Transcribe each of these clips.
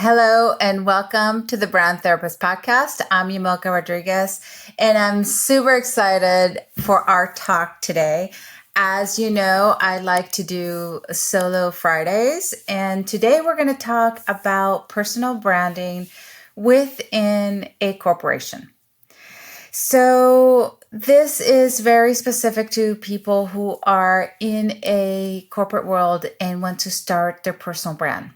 Hello and welcome to the Brand Therapist Podcast. I'm Yamilca Rodriguez, and I'm super excited for our talk today. As you know, I like to do solo Fridays, and today we're going to talk about personal branding within a corporation. So this is very specific to people who are in a corporate world and want to start their personal brand.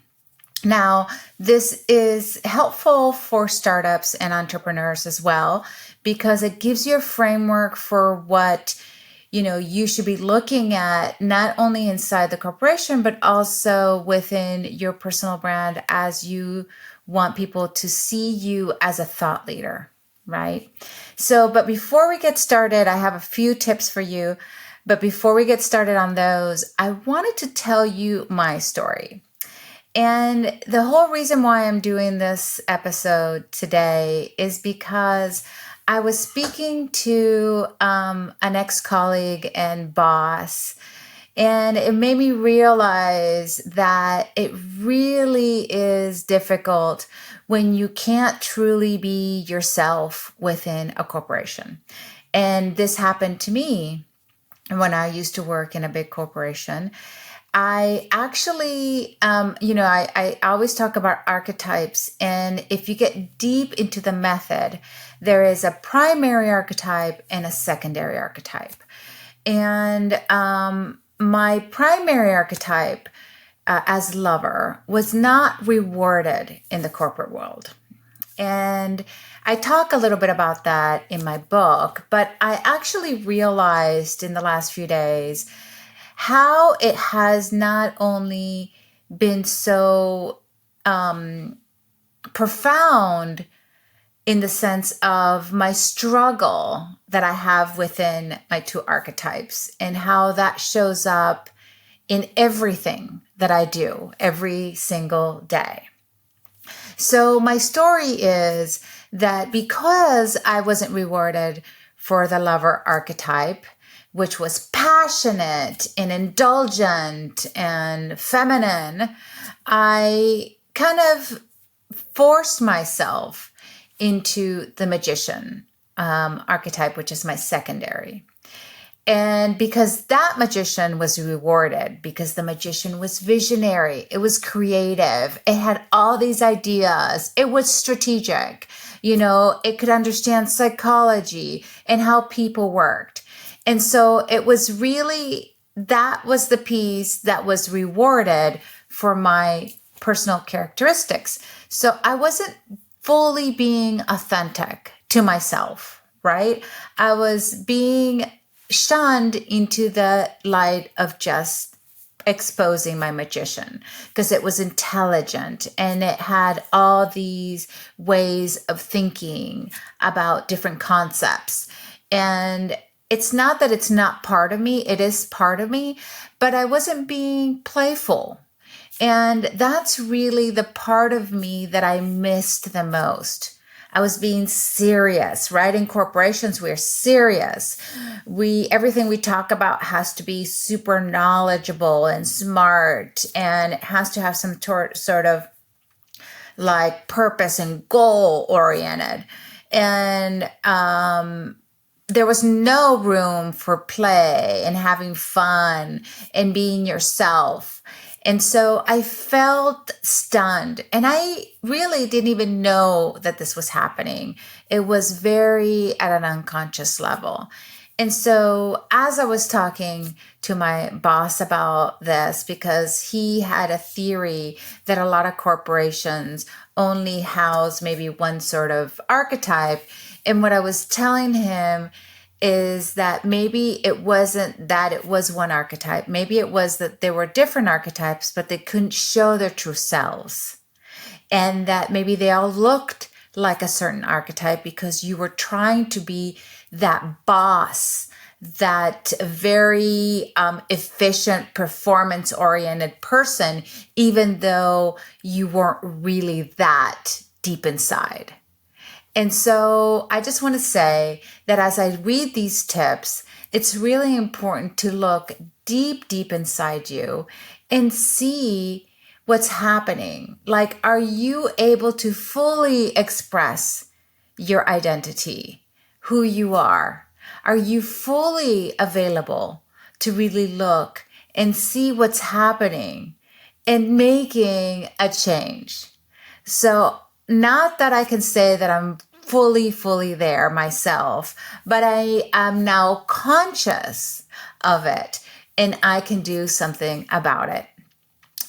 Now, this is helpful for startups and entrepreneurs as well, because it gives you a framework for what you should be looking at, not only inside the corporation, but also within your personal brand as you want people to see you as a thought leader, right? But before we get started, I have a few tips for you. But before we get started on those, I wanted to tell you my story. And the whole reason why I'm doing this episode today is because I was speaking to an ex-colleague and boss, and it made me realize that it really is difficult when you can't truly be yourself within a corporation. And this happened to me when I used to work in a big corporation. I actually, I always talk about archetypes. And if you get deep into the method, there is a primary archetype and a secondary archetype. And my primary archetype as lover was not rewarded in the corporate world. And I talk a little bit about that in my book, but I actually realized in the last few days how it has not only been so profound in the sense of my struggle that I have within my two archetypes and how that shows up in everything that I do every single day. So my story is that because I wasn't rewarded for the lover archetype, which was passionate and indulgent and feminine, I kind of forced myself into the magician archetype, which is my secondary. And because that magician was rewarded, because the magician was visionary, it was creative, it had all these ideas, it was strategic, it could understand psychology and how people worked. And so it was really, that was the piece that was rewarded for my personal characteristics. So I wasn't fully being authentic to myself, right? I was being shunned into the light of just exposing my magician because it was intelligent and it had all these ways of thinking about different concepts. And it's not that it's not part of me, it is part of me, but I wasn't being playful. And that's really the part of me that I missed the most. I was being serious, right? In corporations, we're serious. Everything we talk about has to be super knowledgeable and smart, and it has to have some sort of like purpose and goal oriented. And there was no room for play and having fun and being yourself. And so I felt stunned, and I really didn't even know that this was happening. It was very at an unconscious level. And so as I was talking to my boss about this, because he had a theory that a lot of corporations only house maybe one sort of archetype, and what I was telling him is that maybe it wasn't that it was one archetype. Maybe it was that there were different archetypes, but they couldn't show their true selves. And that maybe they all looked like a certain archetype because you were trying to be that boss, that very efficient, performance-oriented person, even though you weren't really that deep inside. And so I just want to say that as I read these tips, it's really important to look deep, deep inside you and see what's happening? Like, are you able to fully express your identity, who you are? Are you fully available to really look and see what's happening and making a change? So, not that I can say that I'm fully there myself, but I am now conscious of it and I can do something about it.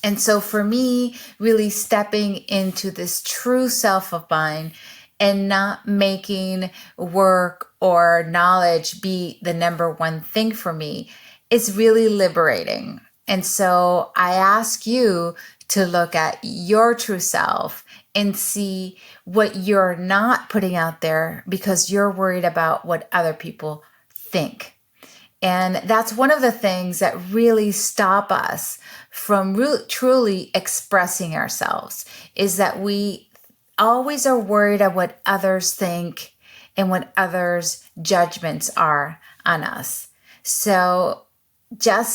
And so for me, really stepping into this true self of mine and not making work or knowledge be the number one thing for me is really liberating. And so I ask you to look at your true self and see what you're not putting out there because you're worried about what other people think. And that's one of the things that really stop us from truly expressing ourselves, is that we always are worried of what others think and what others' judgments are on us. So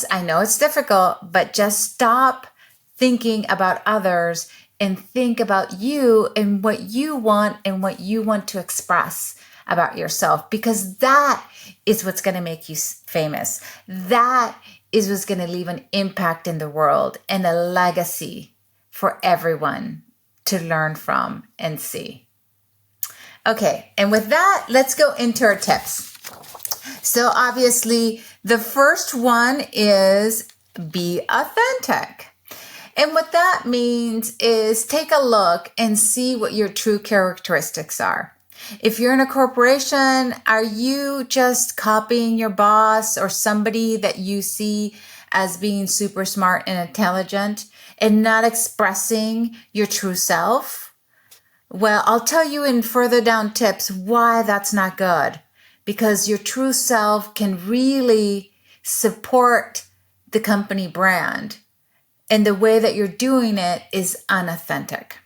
I know it's difficult, but just stop thinking about others and think about you and what you want to express about yourself, because that is what's going to make you famous. That is what's going to leave an impact in the world and a legacy for everyone to learn from and see. Okay, and with that, let's go into our tips. So obviously, the first one is be authentic. And what that means is take a look and see what your true characteristics are. If you're in a corporation, are you just copying your boss or somebody that you see as being super smart and intelligent and not expressing your true self? Well, I'll tell you in further down tips why that's not good, because your true self can really support the company brand, and the way that you're doing it is unauthentic.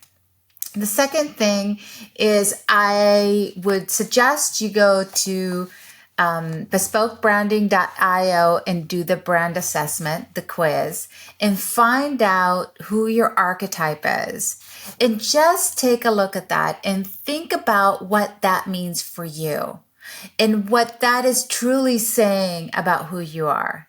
The second thing is I would suggest you go to bespokebranding.io and do the brand assessment, the quiz, and find out who your archetype is. And just take a look at that and think about what that means for you and what that is truly saying about who you are.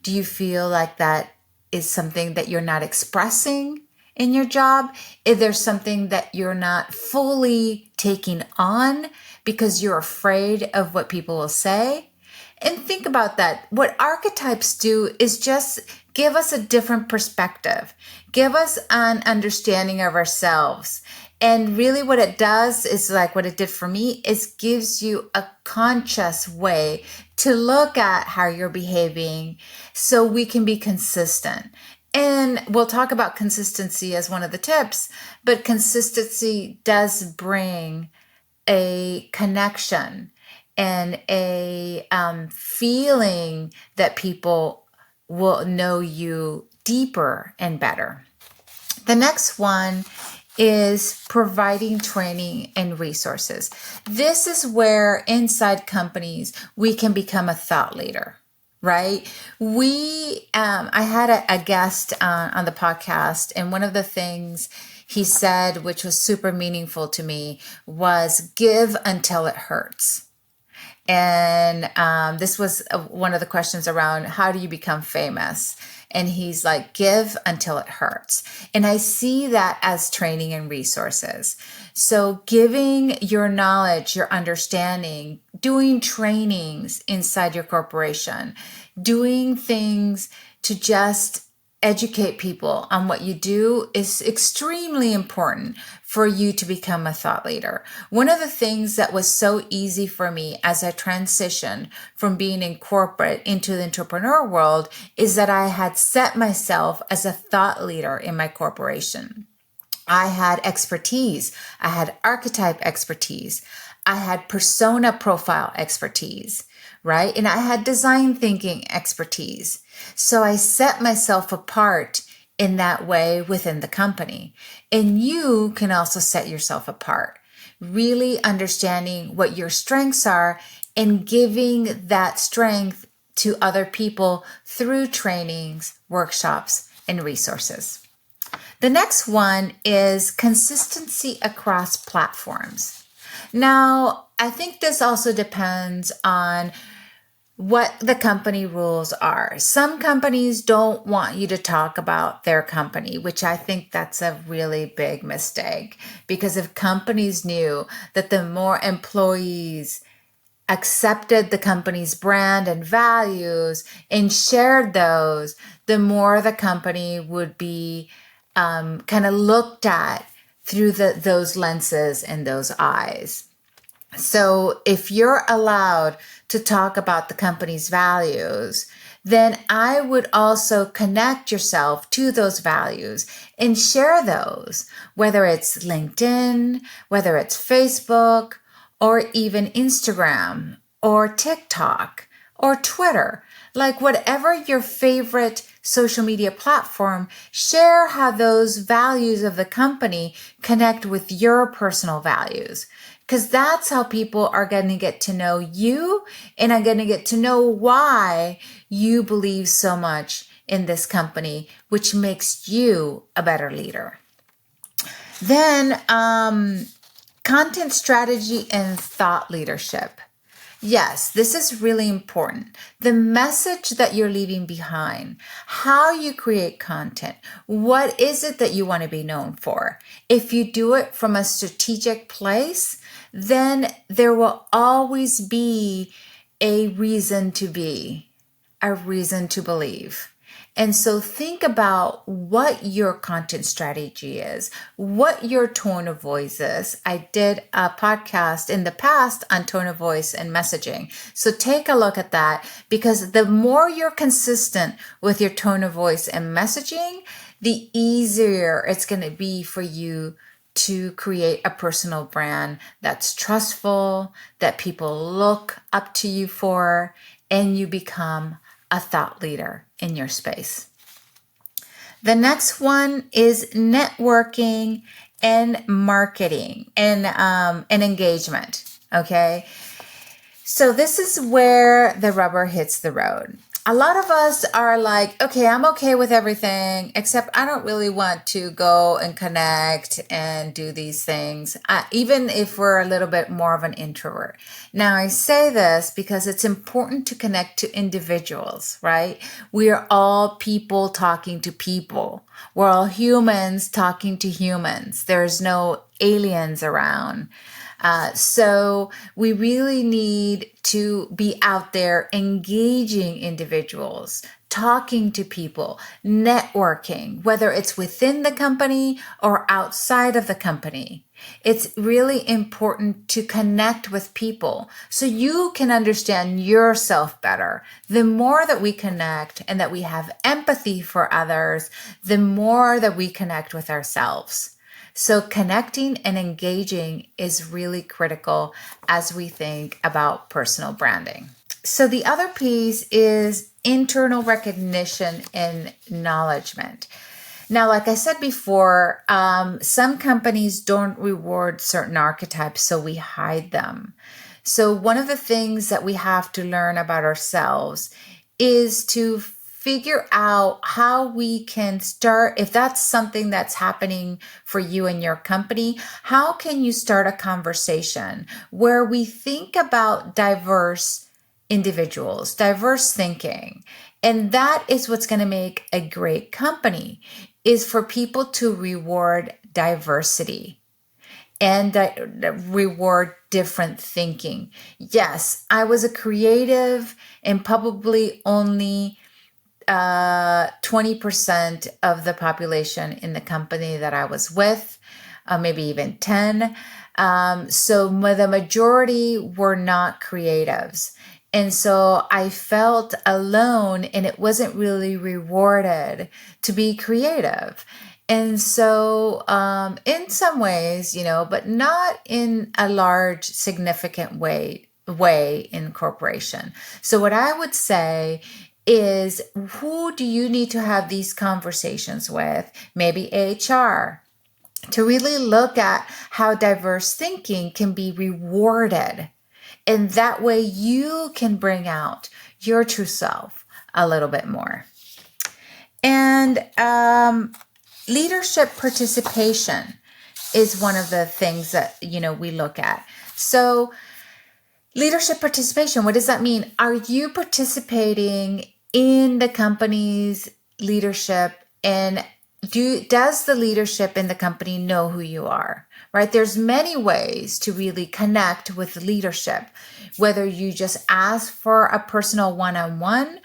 Do you feel like that is something that you're not expressing in your job? Is there something that you're not fully taking on because you're afraid of what people will say? And think about that. What archetypes do is just give us a different perspective, give us an understanding of ourselves. And really what it does is, like what it did for me, is gives you a conscious way to look at how you're behaving so we can be consistent. And we'll talk about consistency as one of the tips, but consistency does bring a connection and a feeling that people will know you deeper and better. The next one is providing training and resources. This is where inside companies we can become a thought leader. Right? I had a guest on the podcast, and one of the things he said, which was super meaningful to me, was give until it hurts. And this was one of the questions around how do you become famous? And he's like, give until it hurts. And I see that as training and resources. So giving your knowledge, your understanding, doing trainings inside your corporation, doing things to just educate people on what you do is extremely important for you to become a thought leader. One of the things that was so easy for me as I transitioned from being in corporate into the entrepreneur world is that I had set myself as a thought leader in my corporation. I had expertise. I had archetype expertise. I had persona profile expertise, right? And I had design thinking expertise. So I set myself apart in that way within the company. And you can also set yourself apart, really understanding what your strengths are and giving that strength to other people through trainings, workshops, and resources. The next one is consistency across platforms. Now, I think this also depends on what the company rules are. Some companies don't want you to talk about their company, which I think that's a really big mistake. Because if companies knew that the more employees accepted the company's brand and values and shared those, the more the company would be kind of looked at through those lenses and those eyes. So if you're allowed to talk about the company's values, then I would also connect yourself to those values and share those, whether it's LinkedIn, whether it's Facebook, or even Instagram, or TikTok, or Twitter. Like whatever your favorite social media platform, share how those values of the company connect with your personal values. Because that's how people are going to get to know you and are going to get to know why you believe so much in this company, which makes you a better leader. Then, content strategy and thought leadership. Yes, this is really important. The message that you're leaving behind, how you create content, what is it that you want to be known for? If you do it from a strategic place, then there will always be a reason to be, a reason to believe. And so think about what your content strategy is, what your tone of voice is. I did a podcast in the past on tone of voice and messaging. So take a look at that, because the more you're consistent with your tone of voice and messaging, the easier it's going to be for you to create a personal brand that's trustful, that people look up to you for, and you become a thought leader in your space. The next one is networking and marketing and engagement. Okay. So this is where the rubber hits the road. A lot of us are like, okay, I'm okay with everything, except I don't really want to go and connect and do these things, even if we're a little bit more of an introvert. Now, I say this because it's important to connect to individuals, right? We are all people talking to people. We're all humans talking to humans. There's no aliens around. So we really need to be out there engaging individuals, talking to people, networking, whether it's within the company or outside of the company. It's really important to connect with people so you can understand yourself better. The more that we connect and that we have empathy for others, the more that we connect with ourselves. So connecting and engaging is really critical as we think about personal branding. So the other piece is internal recognition and acknowledgement. Now, like I said before, some companies don't reward certain archetypes, so we hide them. So one of the things that we have to learn about ourselves is to figure out how we can start, if that's something that's happening for you and your company, how can you start a conversation where we think about diverse individuals, diverse thinking. And that is what's going to make a great company, is for people to reward diversity and reward different thinking. Yes, I was a creative and probably only 20% of the population in the company that I was with, maybe even 10. So the majority were not creatives. And so I felt alone, and it wasn't really rewarded to be creative. And so in some ways, but not in a large, significant way in corporation. So what I would say is, who do you need to have these conversations with? Maybe HR, to really look at how diverse thinking can be rewarded. And that way you can bring out your true self a little bit more. And leadership participation is one of the things that, we look at. So leadership participation, what does that mean? Are you participating in the company's leadership, and does the leadership in the company know who you are? Right? There's many ways to really connect with leadership, whether you just ask for a personal one-on-one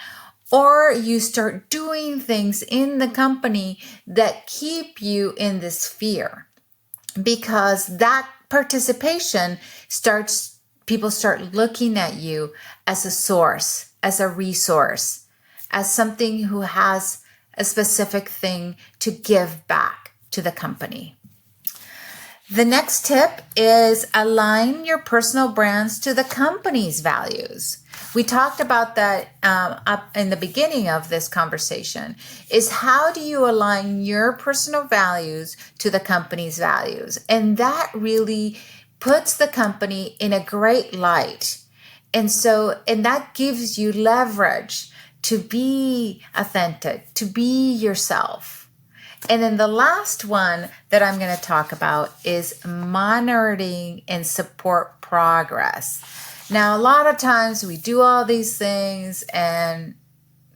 or you start doing things in the company that keep you in this sphere, because that participation people start looking at you as a source, as a resource, as something who has a specific thing to give back to the company. The next tip is align your personal brands to the company's values. We talked about that up in the beginning of this conversation, is how do you align your personal values to the company's values? And that really puts the company in a great light. And that gives you leverage to be authentic, to be yourself. And then the last one that I'm going to talk about is monitoring and support progress. Now, a lot of times we do all these things and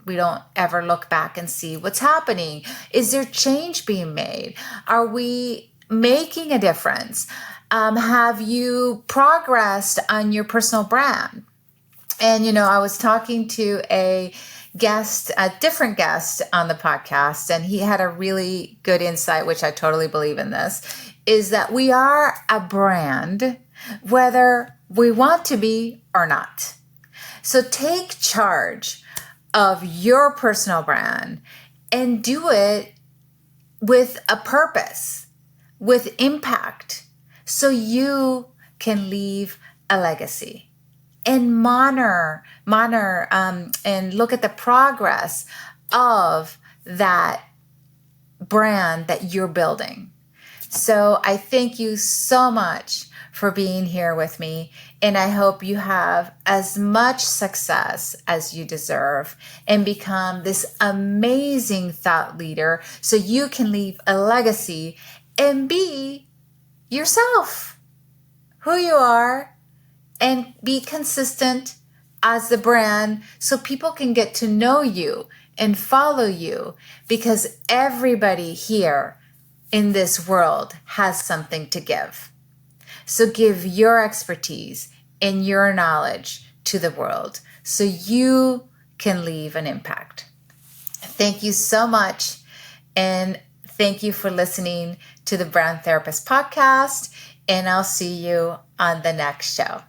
we don't ever look back and see what's happening. Is there change being made? Are we making a difference? Have you progressed on your personal brand? And, I was talking to a different guest on the podcast, and he had a really good insight, which I totally believe in this, is that we are a brand, whether we want to be or not. So take charge of your personal brand and do it with a purpose, with impact, so you can leave a legacy. And monitor and look at the progress of that brand that you're building. So I thank you so much for being here with me, and I hope you have as much success as you deserve and become this amazing thought leader so you can leave a legacy and be yourself, who you are, and be consistent as the brand so people can get to know you and follow you, because everybody here in this world has something to give. So give your expertise and your knowledge to the world so you can leave an impact. Thank you so much. And thank you for listening to the Brand Therapist podcast. And I'll see you on the next show.